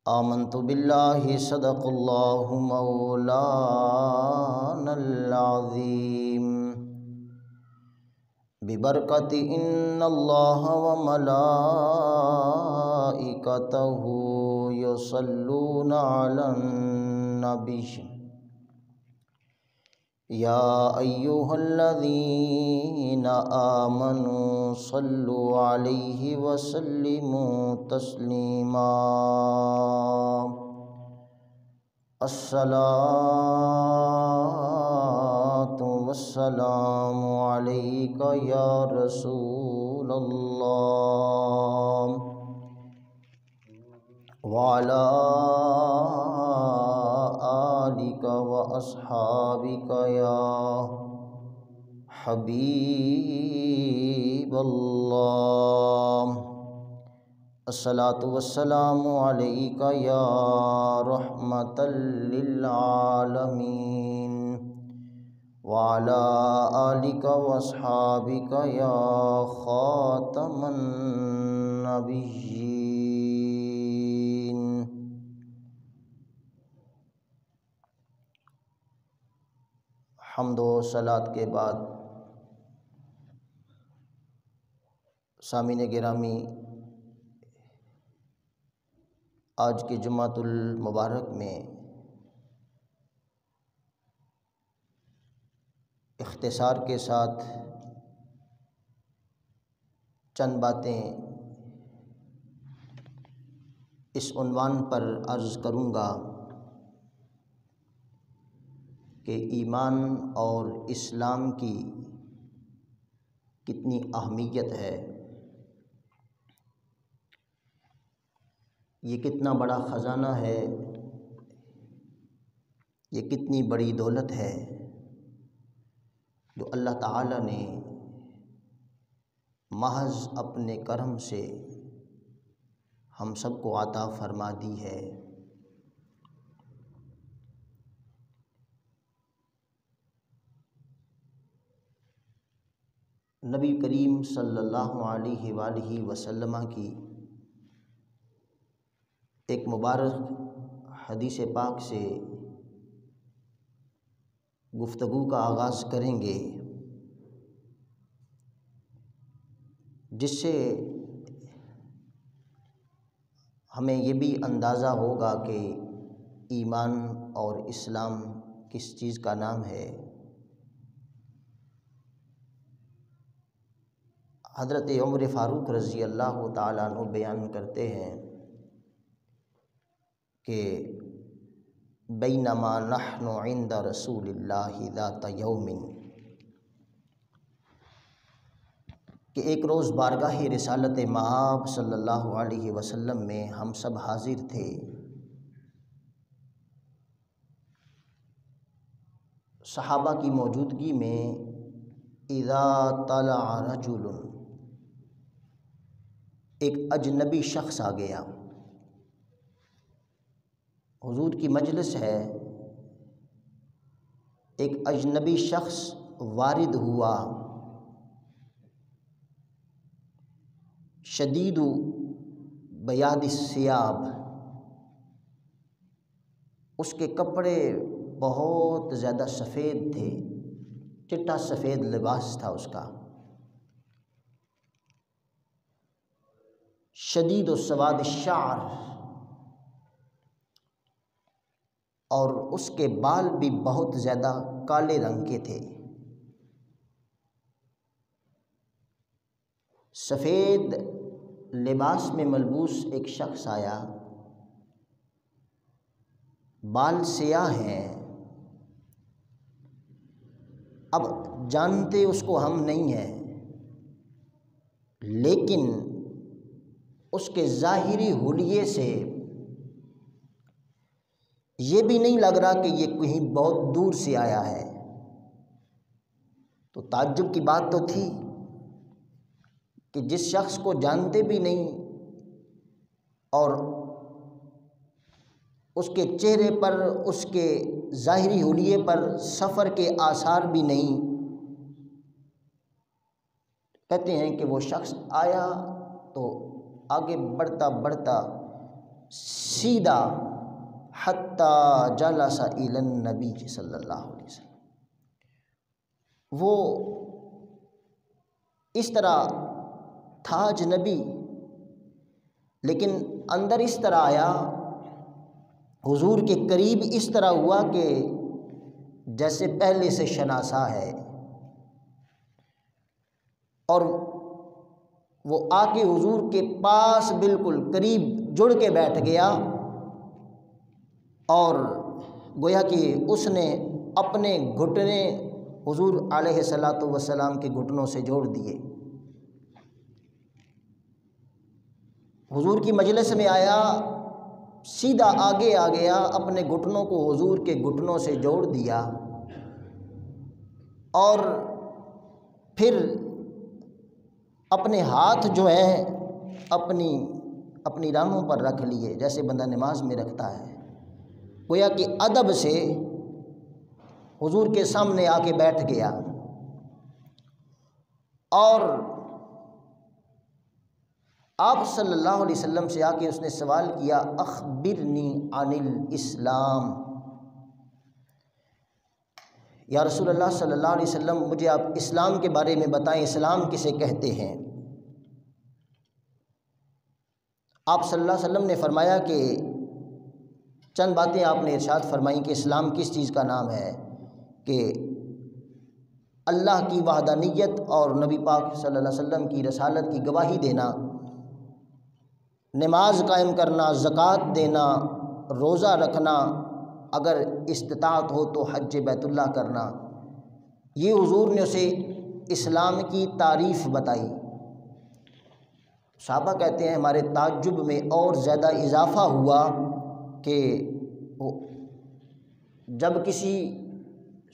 آمنت باللہ صدق اللہ مولانا العظیم ببرکت ان اللہ وملائکتہ یصلون علی النبی یا ایہا الذین آمنوا صلوا علیہ وسلموا تسلیما الصلاۃ والسلام علیک یا رسول اللہ وعلی آلک واصحابک یا حبیب اللہ الصلاۃ والسلام علیک یا رحمۃ للعالمین وعلی آلک واصحابک یا خاتم النبیین۔ حمد و صلوات کے بعد سامعین گرامی، آج کے جمعۃ المبارک میں اختصار کے ساتھ چند باتیں اس عنوان پر عرض کروں گا کہ ایمان اور اسلام کی کتنی اہمیت ہے، یہ کتنا بڑا خزانہ ہے، یہ کتنی بڑی دولت ہے جو اللہ تعالیٰ نے محض اپنے کرم سے ہم سب کو عطا فرما دی ہے۔ نبی کریم صلی اللہ علیہ وآلہ وسلم کی ایک مبارک حدیث پاک سے گفتگو کا آغاز کریں گے، جس سے ہمیں یہ بھی اندازہ ہوگا کہ ایمان اور اسلام کس چیز کا نام ہے۔ حضرت عمر فاروق رضی اللہ تعالیٰ عنہ بیان کرتے ہیں کہ بینما نحن عند رسول اللہ ذات یوم، کہ ایک روز بارگاہ رسالت مآب صلی اللہ علیہ وسلم میں ہم سب حاضر تھے، صحابہ کی موجودگی میں اذا طلع رجل، ایک اجنبی شخص آ گیا، حضور کی مجلس ہے، ایک اجنبی شخص وارد ہوا، شدید بیاض الثیاب، اس کے کپڑے بہت زیادہ سفید تھے، چٹا سفید لباس تھا اس کا، شدید سواد الشعر، اور اس کے بال بھی بہت زیادہ کالے رنگ کے تھے۔ سفید لباس میں ملبوس ایک شخص آیا، بال سیاہ ہیں، اب جانتے اس کو ہم نہیں ہیں، لیکن اس کے ظاہری حلیے سے یہ بھی نہیں لگ رہا کہ یہ کہیں بہت دور سے آیا ہے۔ تو تعجب کی بات تو تھی کہ جس شخص کو جانتے بھی نہیں اور اس کے چہرے پر، اس کے ظاہری حلیے پر سفر کے آثار بھی نہیں، کہتے ہیں کہ وہ شخص آیا تو آگے بڑھتا بڑھتا سیدھا حتی جلس الی النبی صلی اللہ علیہ وسلم، وہ اس طرح تھا اجنبی، لیکن اندر اس طرح آیا، حضور کے قریب اس طرح ہوا کہ جیسے پہلے سے شناسا ہے، اور وہ آ کے حضور کے پاس بالکل قریب جڑ کے بیٹھ گیا، اور گویا کہ اس نے اپنے گھٹنے حضور علیہ الصلاۃ والسلام کے گھٹنوں سے جوڑ دیے۔ حضور کی مجلس میں آیا، سیدھا آگے آ گیا، اپنے گھٹنوں کو حضور کے گھٹنوں سے جوڑ دیا، اور پھر اپنے ہاتھ جو ہیں اپنی رانوں پر رکھ لیے، جیسے بندہ نماز میں رکھتا ہے۔ گویا کہ ادب سے حضور کے سامنے آ کے بیٹھ گیا، اور آپ صلی اللہ علیہ وسلم سے آ کے اس نے سوال کیا، اخبرنی عن الاسلام، یا رسول اللہ صلی اللہ علیہ وسلم مجھے آپ اسلام کے بارے میں بتائیں، اسلام کسے کہتے ہیں؟ آپ صلی اللہ علیہ وسلم نے فرمایا کہ چند باتیں آپ نے ارشاد فرمائیں کہ اسلام کس چیز کا نام ہے، کہ اللہ کی وحدانیت اور نبی پاک صلی اللہ علیہ وسلم کی رسالت کی گواہی دینا، نماز قائم کرنا، زکوٰۃ دینا، روزہ رکھنا، اگر استطاعت ہو تو حج بیت اللہ کرنا۔ یہ حضور نے اسے اسلام کی تعریف بتائی۔ صحابہ کہتے ہیں ہمارے تعجب میں اور زیادہ اضافہ ہوا کہ جب کسی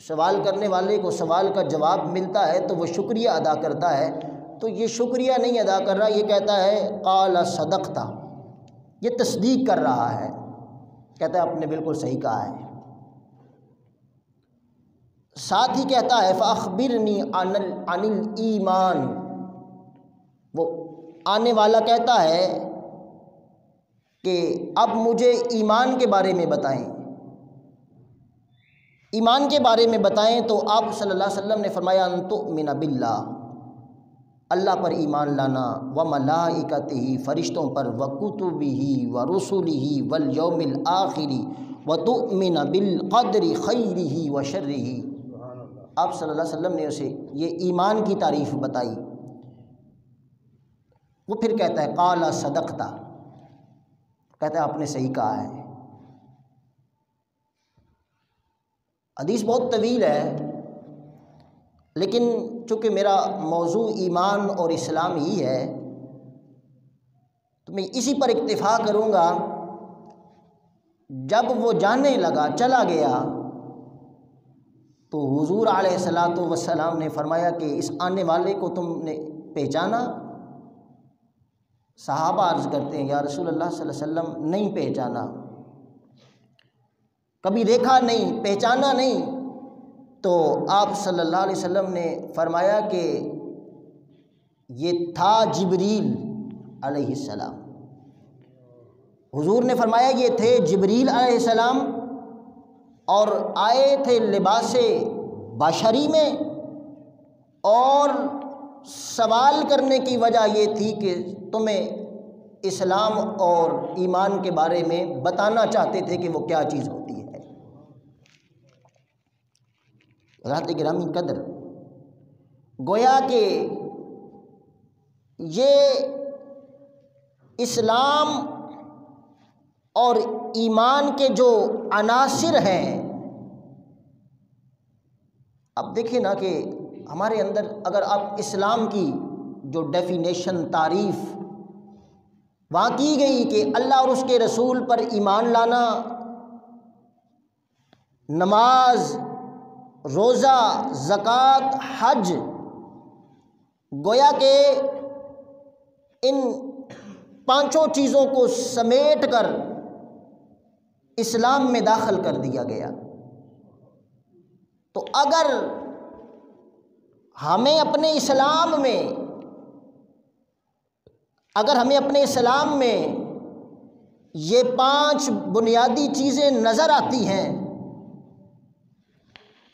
سوال کرنے والے کو سوال کا جواب ملتا ہے تو وہ شکریہ ادا کرتا ہے، تو یہ شکریہ نہیں ادا کر رہا، یہ کہتا ہے قال صدقت، یہ تصدیق کر رہا ہے، کہتا ہے آپ نے بالکل صحیح کہا ہے۔ ساتھ ہی کہتا ہے فاخبرنی عن الایمان، وہ آنے والا کہتا ہے کہ اب مجھے ایمان کے بارے میں بتائیں، ایمان کے بارے میں بتائیں، تو آپ صلی اللہ علیہ وسلم نے فرمایا ان تؤمن باللہ، اللہ پر ایمان لانا، وملائکتہ، فرشتوں پر، وکتبہ ورسلہ والیوم الآخر، وتؤمن بالقدر خیرہ وشرہ۔ آپ صلی اللہ علیہ وسلم نے اسے یہ ایمان کی تعریف بتائی۔ وہ پھر کہتا ہے قال صدقت، کہتا ہے آپ نے صحیح کہا ہے۔ حدیث بہت طویل ہے، لیکن چونکہ میرا موضوع ایمان اور اسلام ہی ہے تو میں اسی پر اکتفا کروں گا۔ جب وہ جانے لگا، چلا گیا، تو حضور علیہ الصلاۃ والسلام نے فرمایا کہ اس آنے والے کو تم نے پہچانا؟ صحابہ عرض کرتے ہیں یا رسول اللہ صلی اللہ علیہ وسلم نہیں پہچانا، کبھی دیکھا نہیں، پہچانا نہیں۔ تو آپ صلی اللہ علیہ وسلم نے فرمایا کہ یہ تھا جبریل علیہ السلام۔ حضور نے فرمایا یہ تھے جبریل علیہ السلام، اور آئے تھے لباس بشری میں، اور سوال کرنے کی وجہ یہ تھی کہ تمہیں اسلام اور ایمان کے بارے میں بتانا چاہتے تھے کہ وہ کیا چیز ہوتی ہے۔ حضرات گرامی قدر، گویا کہ یہ اسلام اور ایمان کے جو عناصر ہیں، اب دیکھیں نا کہ ہمارے اندر اگر آپ اسلام کی جو ڈیفینیشن، تعریف وہاں کی گئی کہ اللہ اور اس کے رسول پر ایمان لانا، نماز، روزہ، زکوٰۃ، حج، گویا کہ ان پانچوں چیزوں کو سمیٹ کر اسلام میں داخل کر دیا گیا۔ تو اگر ہمیں اپنے اسلام میں یہ 5 بنیادی چیزیں نظر آتی ہیں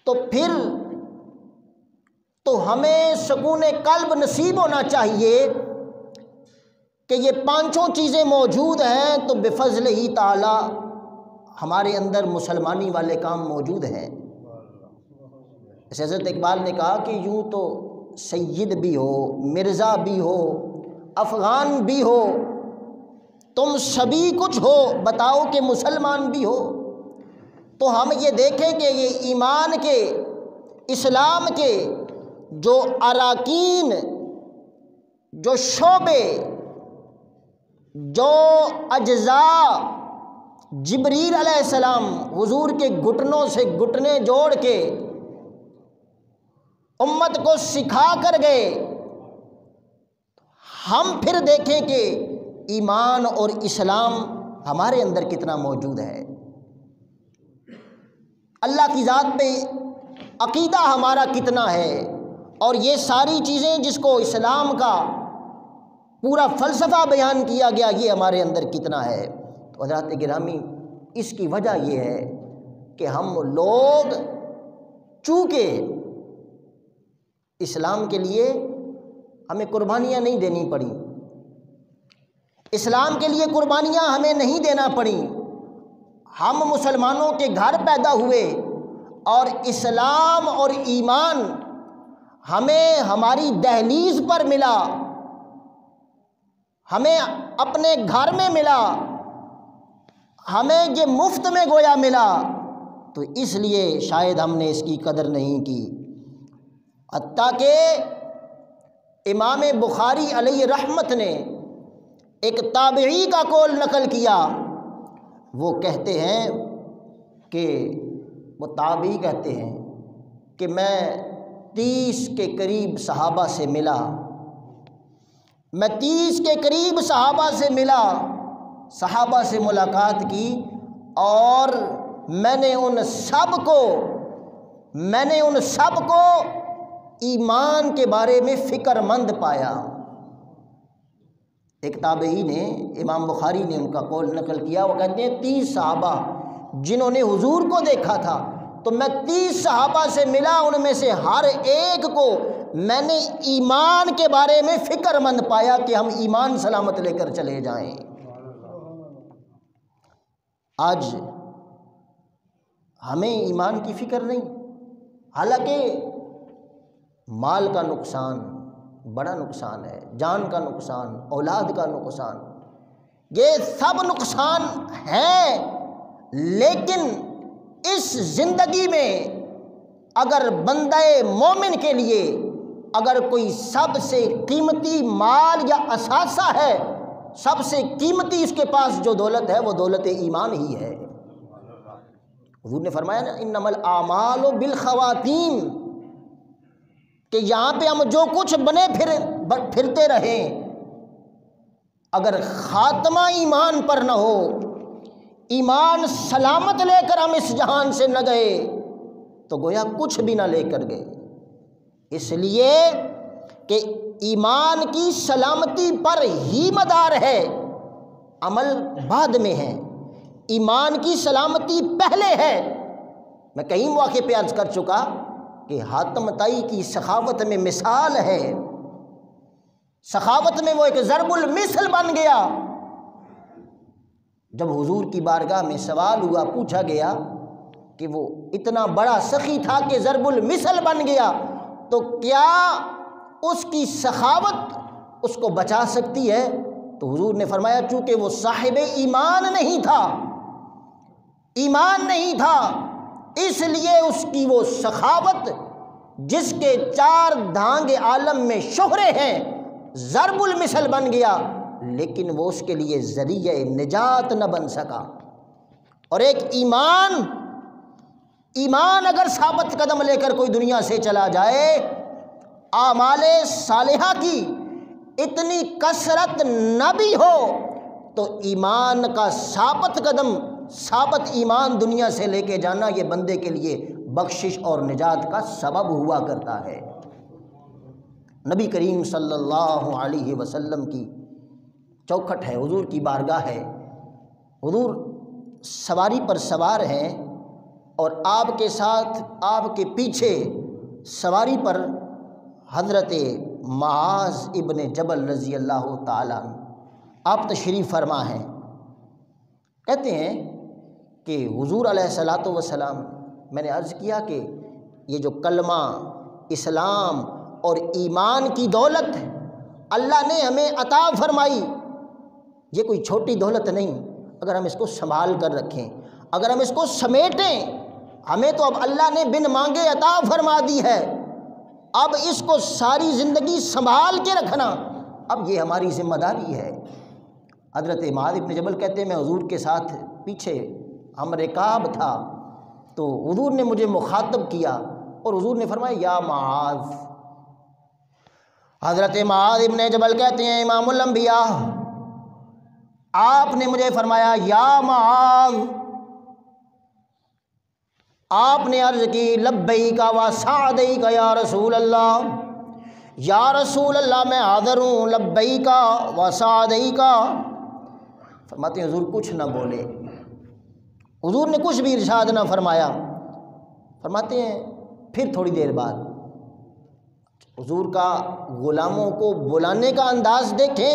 تو پھر تو ہمیں سکون قلب نصیب ہونا چاہیے کہ یہ 5 چیزیں موجود ہیں تو بفضل ہی تعالی ہمارے اندر مسلمانی والے کام موجود ہیں۔ حضرت اقبال نے کہا کہ یوں تو سید بھی ہو، مرزا بھی ہو، افغان بھی ہو، تم سبھی کچھ ہو، بتاؤ کہ مسلمان بھی ہو۔ تو ہم یہ دیکھیں کہ یہ ایمان کے، اسلام کے جو اراکین، جو شعبے، جو اجزاء جبریل علیہ السلام حضور کے گھٹنوں سے گھٹنے جوڑ کے امت کو سکھا کر گئے، ہم پھر دیکھیں کہ ایمان اور اسلام ہمارے اندر کتنا موجود ہے۔ اللہ کی ذات پہ عقیدہ ہمارا کتنا ہے، اور یہ ساری چیزیں جس کو اسلام کا پورا فلسفہ بیان کیا گیا، یہ ہمارے اندر کتنا ہے۔ تو حضرات گرامی، اس کی وجہ یہ ہے کہ ہم لوگ چونکہ اسلام کے لیے ہمیں قربانیاں نہیں دینی پڑیں، اسلام کے لیے قربانیاں ہمیں نہیں دینا پڑیں، ہم مسلمانوں کے گھر پیدا ہوئے اور اسلام اور ایمان ہمیں ہماری دہلیز پر ملا، ہمیں اپنے گھر میں ملا، ہمیں یہ مفت میں گویا ملا، تو اس لیے شاید ہم نے اس کی قدر نہیں کی۔ حتیٰ کہ امام بخاری علیہ رحمت نے ایک تابعی کا قول نقل کیا، وہ کہتے ہیں کہ وہ تابعی کہتے ہیں کہ میں 30 کے قریب صحابہ سے ملا، میں 30 کے قریب صحابہ سے ملا، صحابہ سے ملاقات کی، اور میں نے ان سب کو ایمان کے بارے میں فکر مند پایا۔ ایک تابعی نے، امام بخاری نے ان کا قول نقل کیا، وہ کہتے ہیں 30 صحابہ جنہوں نے حضور کو دیکھا تھا، تو میں 30 صحابہ سے ملا، ان میں سے ہر ایک کو میں نے ایمان کے بارے میں فکر مند پایا کہ ہم ایمان سلامت لے کر چلے جائیں۔ آج ہمیں ایمان کی فکر نہیں، حالانکہ مال کا نقصان بڑا نقصان ہے، جان کا نقصان، اولاد کا نقصان، یہ سب نقصان ہے، لیکن اس زندگی میں اگر بندہ مومن کے لیے اگر کوئی سب سے قیمتی مال یا اثاثہ ہے، سب سے قیمتی اس کے پاس جو دولت ہے، وہ دولت ایمان ہی ہے۔ حضور نے فرمایا نا، انما الاعمال بالخواتیم، کہ یہاں پہ ہم جو کچھ بنے پھرتے رہیں، اگر خاتمہ ایمان پر نہ ہو، ایمان سلامت لے کر ہم اس جہان سے نہ گئے، تو گویا کچھ بھی نہ لے کر گئے۔ اس لیے کہ ایمان کی سلامتی پر ہی مدار ہے، عمل بعد میں ہے، ایمان کی سلامتی پہلے ہے۔ میں کئی مواقع پہ عرض کر چکا کہ حاتم طائی کی سخاوت میں مثال ہے، سخاوت میں وہ ایک ضرب المثل بن گیا۔ جب حضور کی بارگاہ میں سوال ہوا، پوچھا گیا کہ وہ اتنا بڑا سخی تھا کہ ضرب المثل بن گیا، تو کیا اس کی سخاوت اس کو بچا سکتی ہے؟ تو حضور نے فرمایا چونکہ وہ صاحب ایمان نہیں تھا، ایمان نہیں تھا، اس لیے اس کی وہ سخاوت جس کے 4 دھانگ عالم میں شہرے ہیں ضرب المثل بن گیا، لیکن وہ اس کے لیے ذریعہ نجات نہ بن سکا۔ اور ایک ایمان اگر ثابت قدم لے کر کوئی دنیا سے چلا جائے، اعمال صالحہ کی اتنی کثرت نہ بھی ہو، تو ایمان کا ثابت قدم، ثابت ایمان دنیا سے لے کے جانا، یہ بندے کے لیے بخشش اور نجات کا سبب ہوا کرتا ہے۔ نبی کریم صلی اللہ علیہ وسلم کی چوکھٹ ہے، حضور کی بارگاہ ہے، حضور سواری پر سوار ہیں اور آپ کے ساتھ آپ کے پیچھے سواری پر حضرت معاذ ابن جبل رضی اللہ تعالیٰ عنہ آپ تشریف فرما ہیں۔ کہتے ہیں کہ حضور علیہ الصلاۃ والسلام، میں نے عرض کیا کہ یہ جو کلمہ اسلام اور ایمان کی دولت اللہ نے ہمیں عطا فرمائی، یہ کوئی چھوٹی دولت نہیں۔ اگر ہم اس کو سنبھال کر رکھیں، اگر ہم اس کو سمیٹیں، ہمیں تو اب اللہ نے بن مانگے عطا فرما دی ہے، اب اس کو ساری زندگی سنبھال کے رکھنا اب یہ ہماری ذمہ داری ہے۔ حضرت معاذ ابن جبل کہتے ہیں میں حضور کے ساتھ پیچھے ہم رکاب تھا، تو حضور نے مجھے مخاطب کیا اور حضور نے فرمایا یا معاذ۔ حضرت معاذ ابن جبل کہتے ہیں امام الانبیاء، آپ نے مجھے فرمایا یا معاذ۔ آپ نے عرض کی لبیک و سعدیک یا رسول اللہ، یا رسول اللہ میں حاضر ہوں، لبیک و سعدیک۔ فرماتے ہیں حضور کچھ نہ بولے، حضور نے کچھ بھی ارشاد نہ فرمایا۔ فرماتے ہیں پھر تھوڑی دیر بعد حضور کا غلاموں کو بلانے کا انداز دیکھیں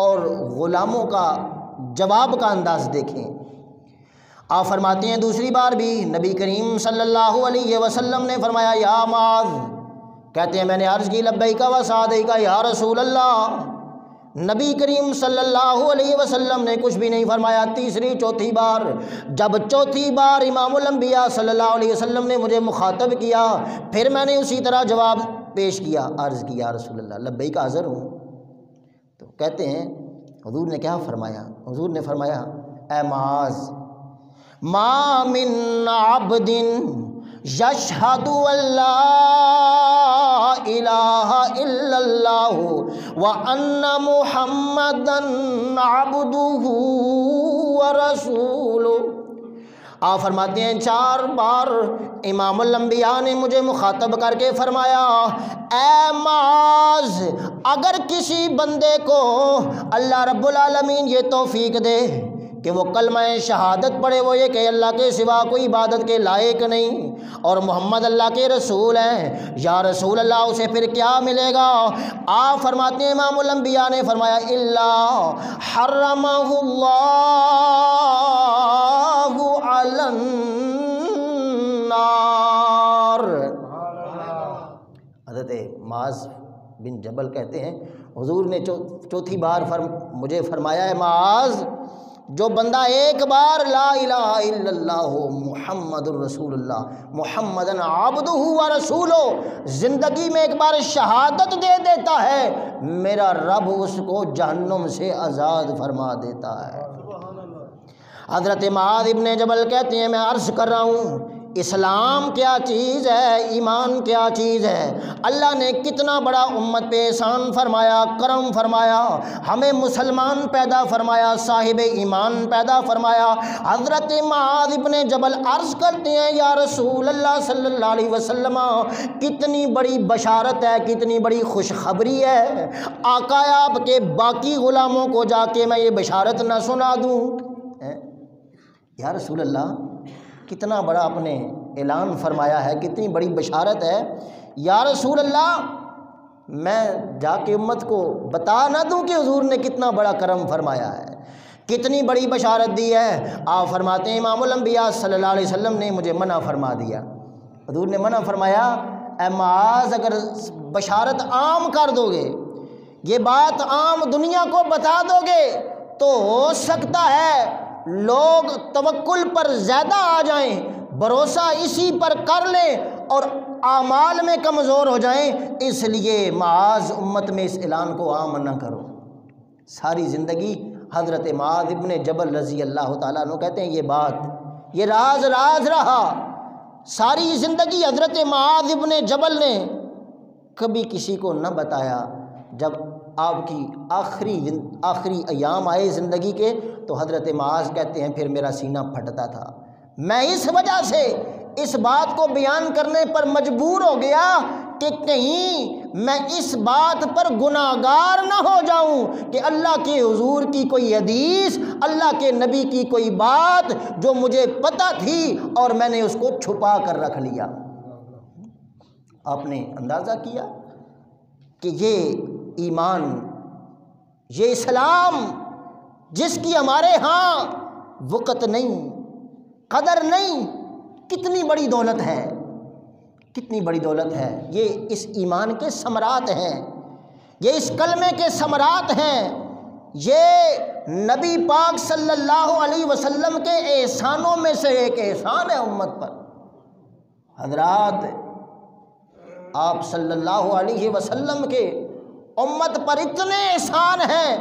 اور غلاموں کا جواب کا انداز دیکھیں۔ آپ فرماتے ہیں دوسری بار بھی نبی کریم صلی اللہ علیہ وسلم نے فرمایا یا معاذ۔ کہتے ہیں میں نے عرض کی لبیک و سعدیک یا رسول اللہ، نبی کریم صلی اللہ علیہ وسلم نے کچھ بھی نہیں فرمایا۔ تیسری چوتھی بار، جب چوتھی بار امام الانبیاء صلی اللہ علیہ وسلم نے مجھے مخاطب کیا، پھر میں نے اسی طرح جواب پیش کیا، عرض کی یا رسول اللہ لبیک حاضر ہوں۔ تو کہتے ہیں حضور نے کیا فرمایا؟ حضور نے فرمایا اے معاذ، ما من عبد یشہد ان لا الہ الا اللہ وان محمدا عبدہ ورسولہ۔ آپ فرماتے ہیں 4 بار امام الانبیاء نے مجھے مخاطب کر کے فرمایا اے معاذ، اگر کسی بندے کو اللہ رب العالمین یہ توفیق دے کہ وہ کلمہ شہادت پڑھے، وہ یہ کہ اللہ کے سوا کوئی عبادت کے لائق نہیں اور محمد اللہ کے رسول ہیں، یا رسول اللہ، اسے پھر کیا ملے گا؟ آپ فرماتے ہیں امام الانبیاء نے فرمایا الا حرمہ اللہ علی النار۔ حضرت معاذ بن جبل کہتے ہیں حضور نے چوتھی بار مجھے فرمایا ہے معاذ، جو بندہ ایک بار لا الہ الا اللہ محمد الرسول اللہ محمدن عبدہ و رسولہ زندگی میں ایک بار شہادت دے دیتا ہے، میرا رب اس کو جہنم سے آزاد فرما دیتا ہے۔ حضرت معاذ ابن جبل کہتے ہیں میں عرض کر رہا ہوں اسلام کیا چیز ہے، ایمان کیا چیز ہے، اللہ نے کتنا بڑا امت پہ احسان فرمایا، کرم فرمایا، ہمیں مسلمان پیدا فرمایا، صاحب ایمان پیدا فرمایا۔ حضرت معاذ ابن جبل عرض کرتے ہیں یا رسول اللہ صلی اللہ علیہ وسلم، کتنی بڑی بشارت ہے، کتنی بڑی خوشخبری ہے، آقا آپ کے باقی غلاموں کو جا کے میں یہ بشارت نہ سنا دوں؟ یا رسول اللہ کتنا بڑا آپ نے اعلان فرمایا ہے، کتنی بڑی بشارت ہے، یا رسول اللہ میں جا کے امت کو بتا نہ دوں کہ حضور نے کتنا بڑا کرم فرمایا ہے، کتنی بڑی بشارت دی ہے؟ آپ فرماتے ہیں امام الانبیاء صلی اللہ علیہ وسلم نے مجھے منع فرما دیا۔ حضور نے منع فرمایا اے معاذ، اگر بشارت عام کر دو گے، یہ بات عام دنیا کو بتا دو گے تو ہو سکتا ہے لوگ توکل پر زیادہ آ جائیں، بھروسہ اسی پر کر لیں اور اعمال میں کمزور ہو جائیں، اس لیے معاذ امت میں اس اعلان کو عام نہ کرو۔ ساری زندگی حضرت معاذ ابن جبل رضی اللہ تعالیٰ عنہ کہتے ہیں یہ بات، یہ راز رہا، ساری زندگی حضرت معاذ ابن جبل نے کبھی کسی کو نہ بتایا۔ جب آپ کی آخری ایام آئے زندگی کے تو حضرت معاذ کہتے ہیں پھر میرا سینہ پھٹتا تھا، میں اس وجہ سے اس بات کو بیان کرنے پر مجبور ہو گیا کہ کہیں میں اس بات پر گناہگار نہ ہو جاؤں کہ اللہ کے حضور کی کوئی حدیث، اللہ کے نبی کی کوئی بات جو مجھے پتہ تھی اور میں نے اس کو چھپا کر رکھ لیا۔ آپ نے اندازہ کیا کہ یہ ایمان، یہ اسلام جس کی ہمارے ہاں وقت نہیں، قدر نہیں، کتنی بڑی دولت ہے، کتنی بڑی دولت ہے۔ یہ اس ایمان کے ثمرات ہیں، یہ اس کلمے کے ثمرات ہیں، یہ نبی پاک صلی اللہ علیہ وسلم کے احسانوں میں سے ایک احسان ہے امت پر۔ حضرات، آپ صلی اللہ علیہ وسلم کے امت پر اتنے احسان ہیں،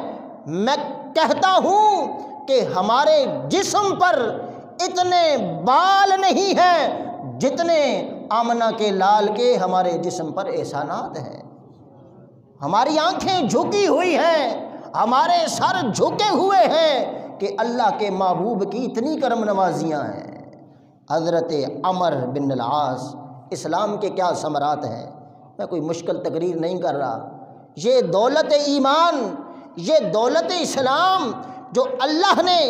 میں کہتا ہوں کہ ہمارے جسم پر اتنے بال نہیں ہیں جتنے آمنہ کے لال کے ہمارے جسم پر احسانات ہیں۔ ہماری آنکھیں جھکی ہوئی ہیں، ہمارے سر جھکے ہوئے ہیں کہ اللہ کے محبوب کی اتنی کرم نوازیاں ہیں۔ حضرت عمر بن العاص، اسلام کے کیا ثمرات ہیں، میں کوئی مشکل تقریر نہیں کر رہا۔ یہ دولت ایمان، یہ دولت اسلام جو اللہ نے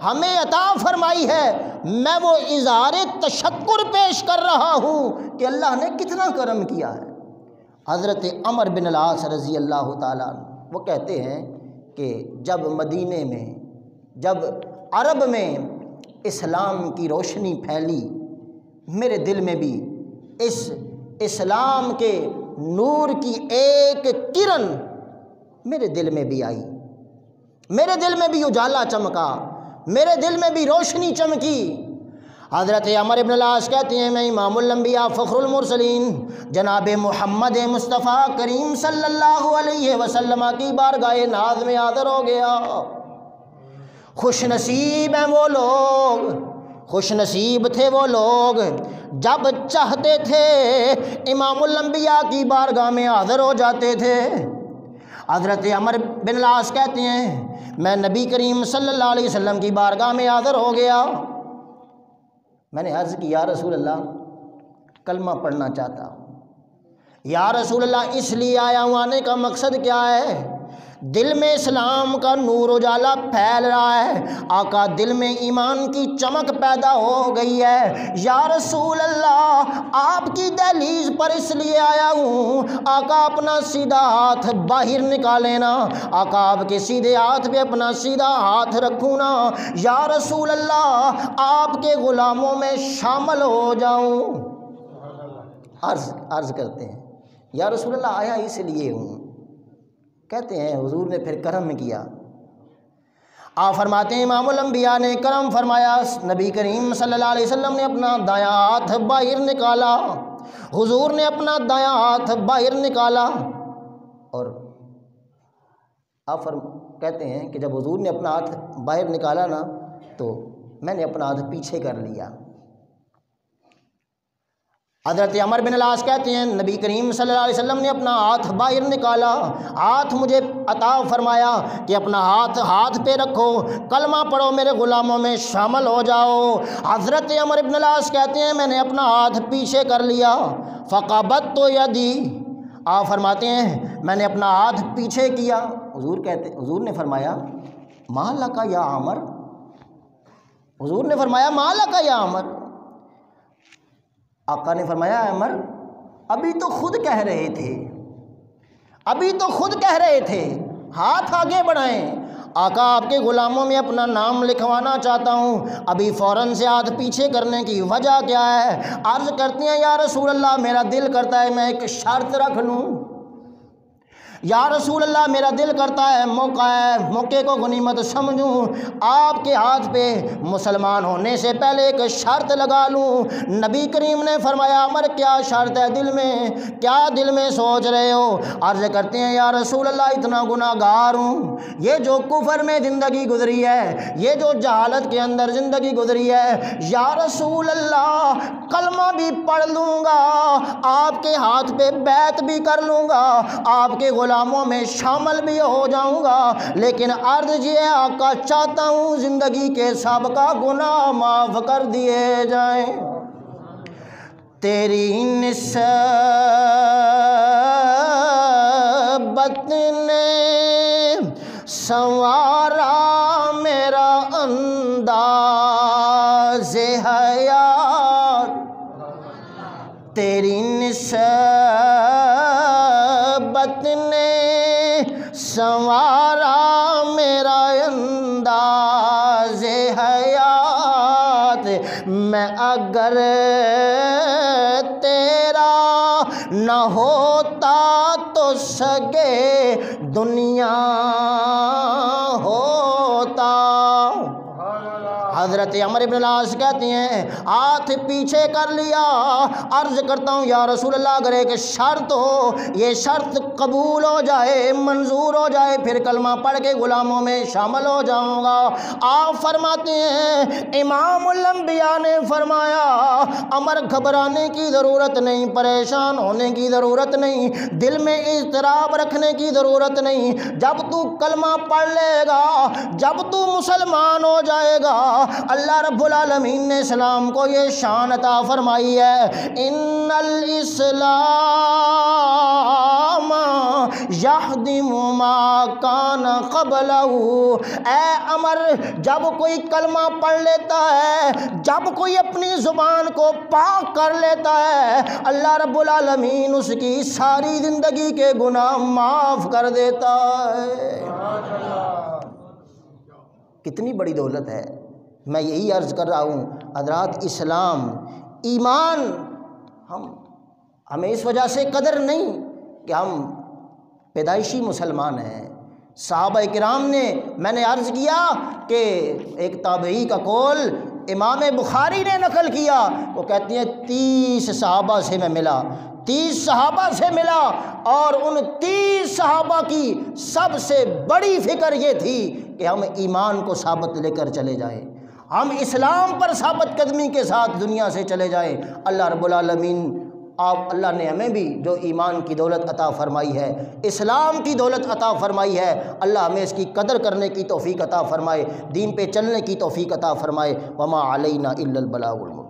ہمیں عطا فرمائی ہے، میں وہ اظہار تشکر پیش کر رہا ہوں کہ اللہ نے کتنا کرم کیا ہے۔ حضرت عمر بن العاص رضی اللہ تعالیٰ عنہ وہ کہتے ہیں کہ جب مدینے میں، جب عرب میں اسلام کی روشنی پھیلی، میرے دل میں بھی اس اسلام کے نور کی ایک کرن میرے دل میں بھی آئی، میرے دل میں بھی اجالا چمکا، میرے دل میں بھی روشنی چمکی۔ حضرت عمر بن العاص کہتے ہیں میں امام الانبیاء فخر المرسلین جناب محمد مصطفیٰ کریم صلی اللہ علیہ وسلم کی بارگاہ ناز میں حاضر ہو گیا۔ خوش نصیب ہیں وہ لوگ، خوش نصیب تھے وہ لوگ جب چاہتے تھے امام الانبیاء کی بارگاہ میں حاضر ہو جاتے تھے۔ حضرت عمر بن العاص کہتے ہیں میں نبی کریم صلی اللہ علیہ وسلم کی بارگاہ میں حاضر ہو گیا، میں نے عرض کی یا رسول اللہ کلمہ پڑھنا چاہتا ہوں۔ یا رسول اللہ اس لیے آیا ہوں، آنے کا مقصد کیا ہے؟ دل میں اسلام کا نور اجالا پھیل رہا ہے، آقا دل میں ایمان کی چمک پیدا ہو گئی ہے۔ یا رسول اللہ آپ کی دہلیز پر اس لیے آیا ہوں، آقا اپنا سیدھا ہاتھ باہر نکالیں نا، آقا آپ کے سیدھے ہاتھ پہ اپنا سیدھا ہاتھ رکھوں نا، یا رسول اللہ آپ کے غلاموں میں شامل ہو جاؤں۔ عرض کرتے ہیں یا رسول اللہ آیا اس لیے ہوں۔ کہتے ہیں حضور نے پھر کرم کیا، آپ فرماتے ہیں امام الانبیاء نے کرم فرمایا، نبی کریم صلی اللہ علیہ وسلم نے اپنا دایاں ہاتھ باہر نکالا، حضور نے اپنا دایاں ہاتھ باہر نکالا، اور آپ کہتے ہیں کہ جب حضور نے اپنا ہاتھ باہر نکالا نا تو میں نے اپنا ہاتھ پیچھے کر لیا۔ حضرت عمر بن العاص کہتے ہیں نبی کریم صلی اللہ علیہ وسلم نے اپنا ہاتھ باہر نکالا، ہاتھ مجھے عطا فرمایا کہ اپنا ہاتھ پہ رکھو، کلمہ پڑھو، میرے غلاموں میں شامل ہو جاؤ۔ حضرت عمر بن العاص کہتے ہیں میں نے اپنا ہاتھ پیچھے کر لیا، فقبضت یدی، آپ فرماتے ہیں میں نے اپنا ہاتھ پیچھے کیا۔ حضور نے فرمایا ما لک یا عمر، حضور نے فرمایا ما لک یا عمر۔ آقا نے فرمایا عمر ابھی تو خود کہہ رہے تھے، ابھی تو خود کہہ رہے تھے، ہاتھ آگے بڑھائیں۔ آقا آپ کے غلاموں میں اپنا نام لکھوانا چاہتا ہوں، ابھی فوراً سے ہاتھ پیچھے کرنے کی وجہ کیا ہے؟ عرض کرتی ہیں یا رسول اللہ میرا دل کرتا ہے میں ایک شرط رکھ لوں، یا رسول اللہ میرا دل کرتا ہے موقع کو غنیمت سمجھوں، آپ کے ہاتھ پہ مسلمان ہونے سے پہلے ایک شرط لگا لوں۔ نبی کریم نے فرمایا عمر کیا شرط ہے دل میں، کیا دل میں سوچ رہے ہو؟ عرض کرتے ہیں یا رسول اللہ اتنا گناہ گار ہوں، یہ جو کفر میں زندگی گزری ہے، یہ جو جہالت کے اندر زندگی گزری ہے، یا رسول اللہ کلمہ بھی پڑھ لوں گا، آپ کے ہاتھ پہ بیعت بھی کر لوں گا، آپ کے غلاموں میں شامل بھی ہو جاؤں گا، لیکن عرض یہ آقا چاہتا ہوں زندگی کے سابقہ گناہ معاف کر دیے جائیں۔ تیری نسبت نے سنوارا میرا انداز حیات، تیری نسبت نے سنوارا میرا انداز حیات، میں اگر تیرا نہ ہوتا تو سگے دنیا ہوتا۔ حضرت عمر بن العاص کہتی ہیں ہاتھ پیچھے کر لیا، عرض کرتا ہوں یا رسول اللہ اگر ایک شرط ہو، یہ شرط قبول ہو جائے، منظور ہو جائے، پھر کلمہ پڑھ کے غلاموں میں شامل ہو جاؤں گا۔ آپ فرماتے ہیں امام الانبیاء نے فرمایا عمر گھبرانے کی ضرورت نہیں، پریشان ہونے کی ضرورت نہیں، دل میں اضطراب رکھنے کی ضرورت نہیں، جب تو کلمہ پڑھ لے گا، جب تو مسلمان ہو جائے گا، اللہ رب العالمین نے اسلام کو یہ شان عطا فرمائی ہے، ان الاسلام یہدم ما کان قبلہ۔ اے عمر جب کوئی کلمہ پڑھ لیتا ہے، جب کوئی اپنی زبان کو پاک کر لیتا ہے، اللہ رب العالمین اس کی ساری زندگی کے گناہ معاف کر دیتا ہے۔ کتنی بڑی دولت ہے۔ میں یہی عرض کر رہا ہوں حضرات، اسلام ایمان ہمیں اس وجہ سے قدر نہیں کہ ہم پیدائشی مسلمان ہیں۔ صحابہ کرام نے، میں نے عرض کیا کہ ایک تابعی کا قول امام بخاری نے نقل کیا، وہ کہتی ہیں 30 صحابہ سے میں ملا، 30 صحابہ سے ملا، اور ان 30 صحابہ کی سب سے بڑی فکر یہ تھی کہ ہم ایمان کو ثابت لے کر چلے جائیں، ہم اسلام پر ثابت قدمی کے ساتھ دنیا سے چلے جائیں۔ اللہ رب العالمین اللہ نے ہمیں بھی جو ایمان کی دولت عطا فرمائی ہے، اسلام کی دولت عطا فرمائی ہے، اللہ ہمیں اس کی قدر کرنے کی توفیق عطا فرمائے، دین پہ چلنے کی توفیق عطا فرمائے۔ وما علینا الا البلاغ المبین۔